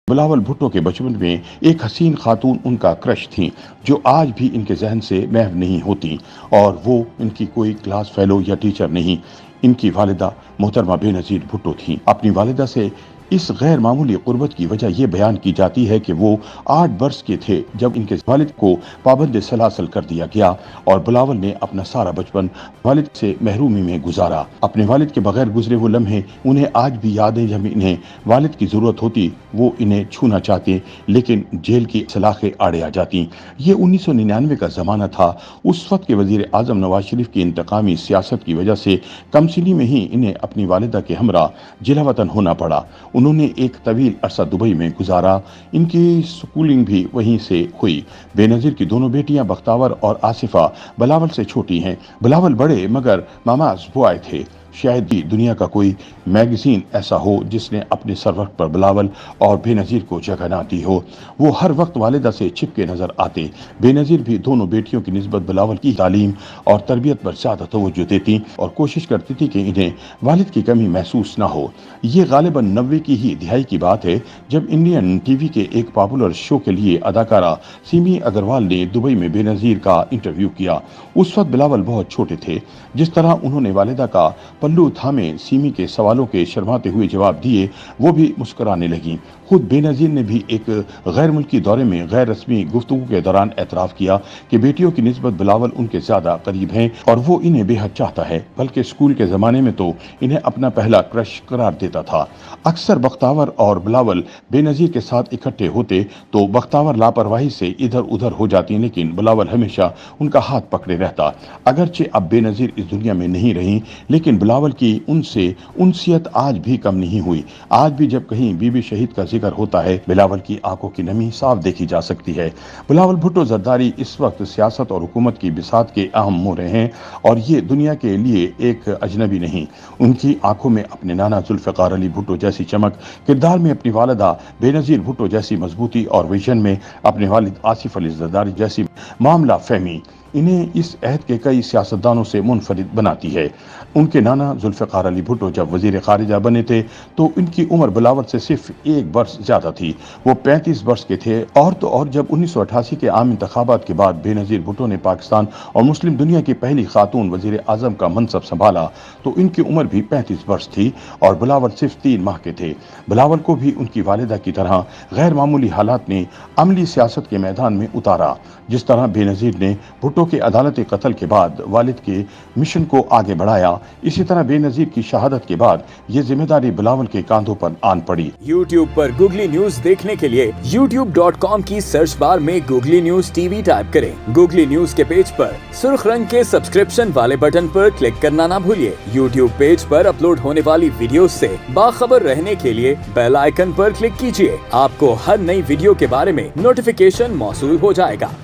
بلاول بھٹو کے بچپن میں ایک حسین خاتون ان کا کرش تھیں جو آج بھی ان کے ذہن سے محو نہیں ہوتی، اور وہ ان کی کوئی کلاس فیلو یا ٹیچر نہیں، ان کی والدہ محترمہ بے نظیر بھٹو تھیں۔ اپنی والدہ سے اس غیر معمولی قربت کی وجہ یہ بیان کی جاتی ہے کہ وہ 8 برس کے تھے جب ان کے والد کو پابند سلاسل کر دیا گیا، اور بلاول نے اپنا سارا بچپن والد سے محرومی میں گزارا۔ اپنے والد کے بغیر گزرے وہ لمحے انہیں آج بھی یاد ہیں، جب انہیں والد کی ضرورت ہوتی وہ انہیں چھونا چاہتے لیکن جیل کی سلاخیں آڑے آ جاتی۔ یہ 1999 کا زمانہ تھا۔ اس وقت کے وزیر اعظم نواز شریف کی انتقامی سیاست کی وجہ سے کم سنی میں ہی انہیں اپنی والدہ کے ہمراہ جلا وطن ہونا پڑا۔ انہوں نے ایک طویل عرصہ دبئی میں گزارا، ان کی سکولنگ بھی وہیں سے ہوئی۔ بے نظیر کی دونوں بیٹیاں بختاور اور آصفہ بلاول سے چھوٹی ہیں۔ بلاول بڑے مگر ماماز بوائے تھے۔ شاید ہی دنیا کا کوئی میگزین ایسا ہو جس نے اپنے سرورق پر بلاول اور بے نظیر کو جگہ نہ دی ہو۔ وہ ہر وقت والدہ سے چھپ کے نظر آتے۔ بے نظیر بھی دونوں بیٹیوں کی نسبت بلاول کی تعلیم اور تربیت پر زیادہ توجہ دیتی اور کوشش کرتی تھی کہ انہیں والد کی کمی محسوس نہ ہو۔ یہ غالباً 90 کی ہی دہائی کی بات ہے جب انڈین ٹی وی کے ایک پاپولر شو کے لیے اداکارہ سیمی اگروال نے دبئی میں بے نظیر کا انٹرویو کیا۔ اس وقت بلاول بہت چھوٹے تھے۔ جس طرح انہوں نے والدہ کا پلو تھامے سیمی کے سوالوں کے شرماتے ہوئے جواب دیے، وہ بھی مسکرانے لگیں۔ خود بے نظیر نے بھی ایک غیر ملکی دورے میں غیر رسمی گفتگو کے دوران اعتراف کیا کہ بیٹیوں کی نسبت بلاول ان کے زیادہ قریب ہیں اور وہ انہیں بے حد چاہتا ہے، بلکہ اسکول کے زمانے میں تو انہیں اپنا پہلا کرش قرار دیتا تھا۔ اکثر بختاور اور بلاول بے نظیر کے ساتھ اکٹھے ہوتے تو بختاور لاپرواہی سے ادھر ادھر ہو جاتی، لیکن بلاول ہمیشہ ان کا ہاتھ پکڑے رہتا۔ اگرچہ اب بے نظیر اس دنیا میں نہیں رہی، لیکن بلاول کی ان سے انسیت آج بھی کم نہیں ہوئی۔ آج بھی جب کہیں بی بی شہید کا ذکر ہوتا ہے، بلاول کی آنکھوں کی نمی صاف دیکھی جا سکتی ہے۔ بلاول بھٹو زرداری اس وقت سیاست اور حکومت کی بساط کے اہم مورے ہیں، اور یہ دنیا کے لیے ایک اجنبی نہیں۔ ان کی آنکھوں میں اپنے نانا ذوالفقار علی بھٹو جیسی چمک، کردار میں اپنی والدہ بے نظیر بھٹو جیسی مضبوطی، اور ویژن میں اپنے والد آصف علی زرداری جیسی معاملہ فہمی انہیں اس عہد کے کئی سیاستدانوں سے منفرد بناتی ہے۔ ان کے نانا ذوالفقار علی بھٹو جب وزیر خارجہ بنے تھے تو ان کی عمر بلاول سے صرف 1 برس زیادہ تھی، وہ 35 برس کے تھے۔ اور تو اور جب 1988 کے عام انتخابات کے بعد بے نظیر بھٹو نے پاکستان اور مسلم دنیا کی پہلی خاتون وزیر اعظم کا منصب سنبھالا تو ان کی عمر بھی 35 برس تھی اور بلاول صرف 3 ماہ کے تھے۔ بلاول کو بھی ان کی والدہ کی طرح غیر معمولی حالات نے عملی سیاست کے میدان میں اتارا۔ جس طرح بے نظیر نے بھٹو کے عدالتی قتل کے بعد والد کے مشن کو آگے بڑھایا، اسی طرح بے نظیر کی شہادت کے بعد یہ ذمہ داری بلاول کے کاندھوں پر آن پڑی۔ یوٹیوب پر گوگلی نیوز دیکھنے کے لیے youtube.com کی سرچ بار میں googly news T V type کریں۔ گوگلی نیوز کے پیج پر سرخ رنگ کے سبسکرپشن والے بٹن پر کلک کرنا نہ بھولیے۔ یوٹیوب پیج پر اپلوڈ ہونے والی ویڈیوز سے باخبر رہنے کے لیے بیل آئیکن پر کلک کیجیے۔ آپ کو ہر نئی ویڈیو کے بارے میں نوٹیفیکیشن موصول ہو جائے گا۔